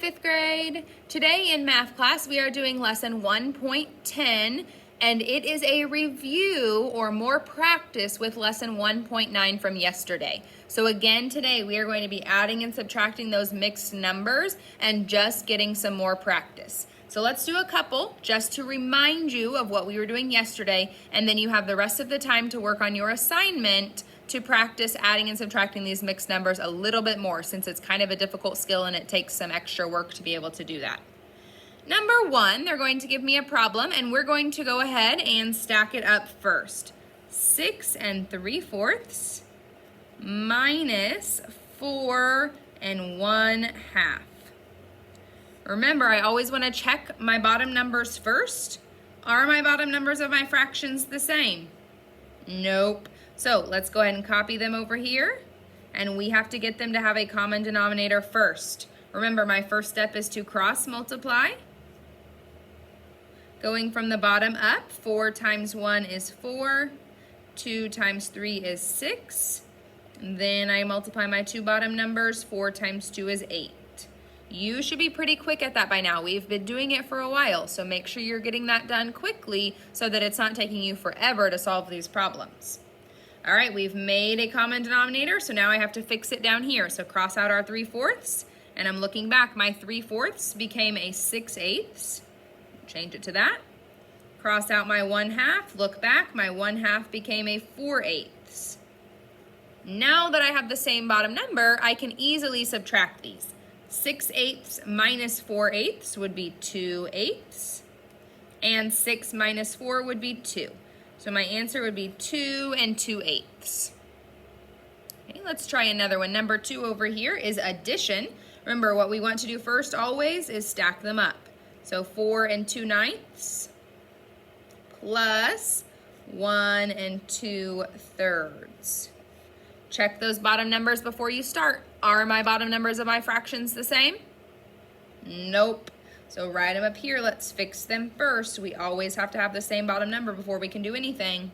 fifth grade. Today in math class, we are doing lesson 1.10, and it is a review or more practice with lesson 1.9 from yesterday. So again, today we are going to be adding and subtracting those mixed numbers and just getting some more practice. So let's do a couple just to remind you of what we were doing yesterday, and then you have the rest of the time to work on your assignment to practice adding and subtracting these mixed numbers a little bit more, since it's kind of a difficult skill and it takes some extra work to be able to do that. Number one, they're going to give me a problem, and we're going to go ahead and stack it up first. 6 3/4 minus 4 1/2. Remember, I always want to check my bottom numbers first. Are my bottom numbers of my fractions the same? Nope. So let's go ahead and copy them over here, and we have to get them to have a common denominator first. Remember, my first step is to cross multiply. Going from the bottom up, 4 times 1 is 4, 2 times 3 is 6. Then I multiply my two bottom numbers, 4 times 2 is 8. You should be pretty quick at that by now. We've been doing it for a while, so make sure you're getting that done quickly so that it's not taking you forever to solve these problems. All right, we've made a common denominator, so now I have to fix it down here. So cross out our 3/4, and I'm looking back. My 3/4 became a 6/8. Change it to that. Cross out my 1/2, look back. My 1/2 became a 4/8. Now that I have the same bottom number, I can easily subtract these. 6/8 minus 4/8 would be 2/8, and 6 minus 4 would be 2. So my answer would be 2 2/8. Okay, let's try another one. Number 2 over here is addition. Remember, what we want to do first always is stack them up. So 4 2/9 plus 1 2/3. Check those bottom numbers before you start. Are my bottom numbers of my fractions the same? Nope. So write them up here. Let's fix them first. We always have to have the same bottom number before we can do anything.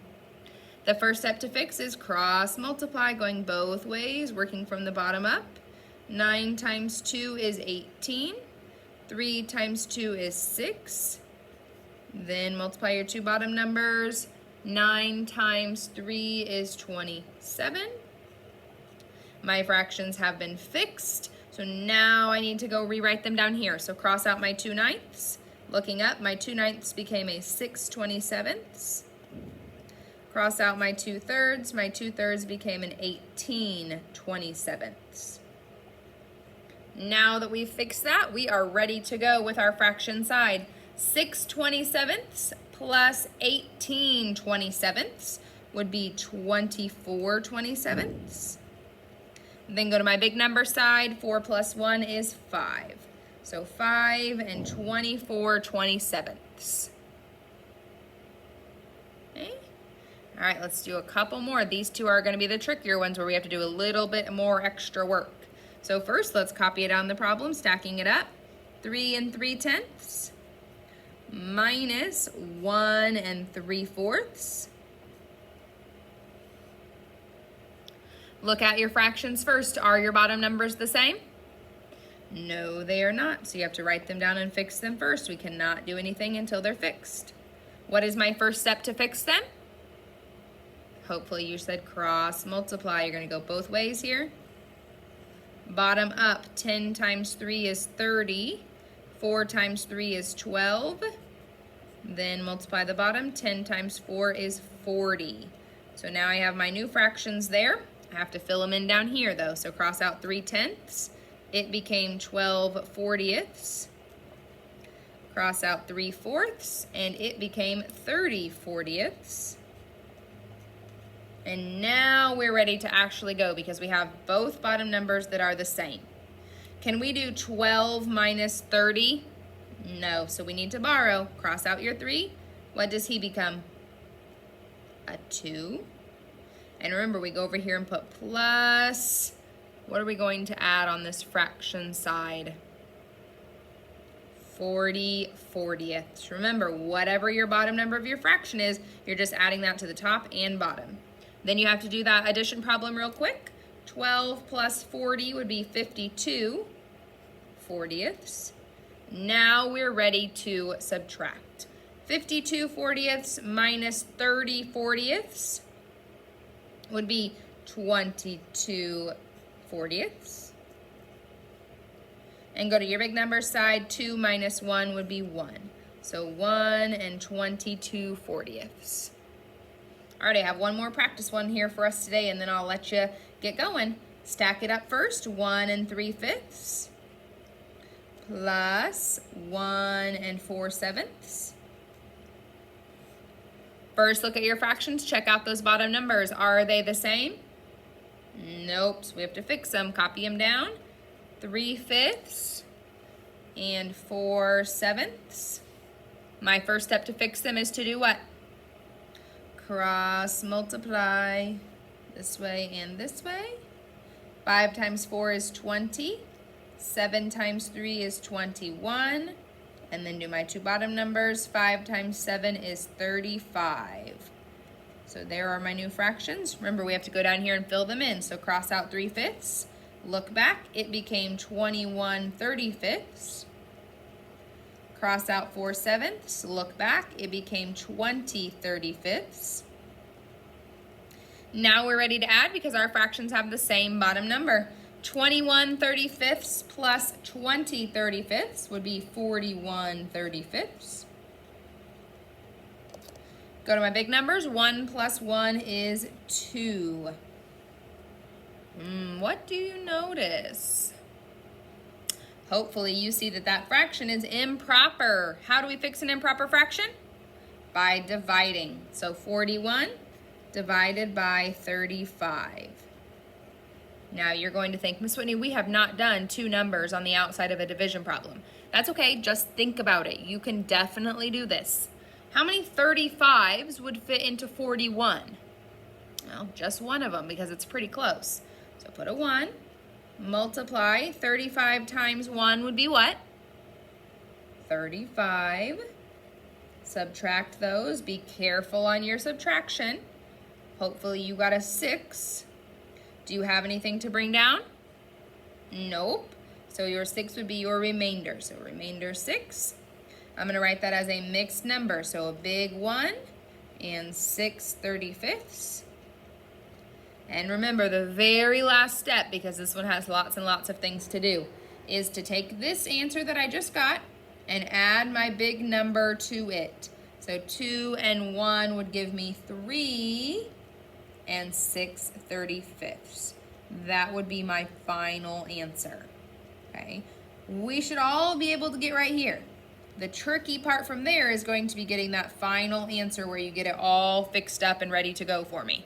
The first step to fix is cross multiply, going both ways, working from the bottom up. 9 times 2 is 18. 3 times 2 is 6. Then multiply your two bottom numbers. 9 times 3 is 27. My fractions have been fixed. So now I need to go rewrite them down here. So cross out my 2/9. Looking up, my 2/9 became a 6/27. Cross out my 2/3. My 2/3 became an 18/27. Now that we've fixed that, we are ready to go with our fraction side. 6/27 plus 18/27 would be 24/27. Then go to my big number side. 4 plus 1 is 5. So 5 24/27. Okay. All right, let's do a couple more. These two are going to be the trickier ones where we have to do a little bit more extra work. So first, let's copy it on the problem, stacking it up. 3 3/10 minus 1 3/4. Look at your fractions first. Are your bottom numbers the same? No, they are not. So you have to write them down and fix them first. We cannot do anything until they're fixed. What is my first step to fix them? Hopefully you said cross multiply. You're going to go both ways here. Bottom up, 10 times 3 is 30. 4 times 3 is 12. Then multiply the bottom. 10 times 4 is 40. So now I have my new fractions there. I have to fill them in down here though. So cross out 3/10. It became 12/40. Cross out 3/4, and it became 30/40. And now we're ready to actually go because we have both bottom numbers that are the same. Can we do 12 minus 30? No, so we need to borrow. Cross out your 3. What does he become? A 2. And remember, we go over here and put plus. What are we going to add on this fraction side? 40/40. Remember, whatever your bottom number of your fraction is, you're just adding that to the top and bottom. Then you have to do that addition problem real quick. 12 plus 40 would be 52. 40ths. Now we're ready to subtract. 52 40ths minus 30 40ths would be 22 40ths. And go to your big number side, 2 minus 1 would be 1. So 1 and 22 40ths. All right, I have one more practice one here for us today, and then I'll let you get going. Stack it up first, 1 and 3/5 plus 1 and 4/7. First, look at your fractions. Check out those bottom numbers. Are they the same? Nope, so we have to fix them. Copy them down. 3/5 and 4/7. My first step to fix them is to do what? Cross multiply this way and this way. 5 times 4 is 20. 7 times 3 is 21. And then do my two bottom numbers. 5 times 7 is 35. So there are my new fractions. Remember, we have to go down here and fill them in. So cross out 3/5. Look back, it became 21 35ths. Cross out 4/7. Look back, it became 20 35ths. Now we're ready to add because our fractions have the same bottom number. 21 35ths plus 20 35ths would be 41 35ths. Go to my big numbers. 1 plus 1 is 2. What do you notice? Hopefully you see that that fraction is improper. How do we fix an improper fraction? By dividing. So 41 divided by 35. Now you're going to think, Miss Whitney, we have not done two numbers on the outside of a division problem. That's okay, just think about it. You can definitely do this. How many 35s would fit into 41? Well, just one of them because it's pretty close. So put a 1, multiply. 35 times 1 would be what? 35. Subtract those. Be careful on your subtraction. Hopefully you got a 6. Do you have anything to bring down? Nope. So your 6 would be your remainder. So remainder 6. I'm going to write that as a mixed number. So a big 1 and 6 35ths. And remember, the very last step, because this one has lots and lots of things to do, is to take this answer that I just got and add my big number to it. So 2 and 1 would give me 3 and 6 35ths. That would be my final answer. Okay, we should all be able to get right here. The tricky part from there is going to be getting that final answer where you get it all fixed up and ready to go for me.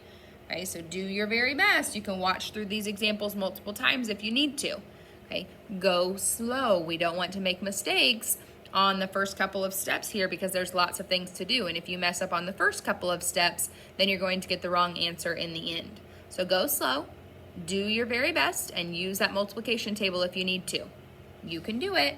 Okay, so do your very best. You can watch through these examples multiple times if you need to. Okay, go slow. We don't want to make mistakes on the first couple of steps here because there's lots of things to do. And if you mess up on the first couple of steps, then you're going to get the wrong answer in the end. So go slow, do your very best, and use that multiplication table if you need to. You can do it.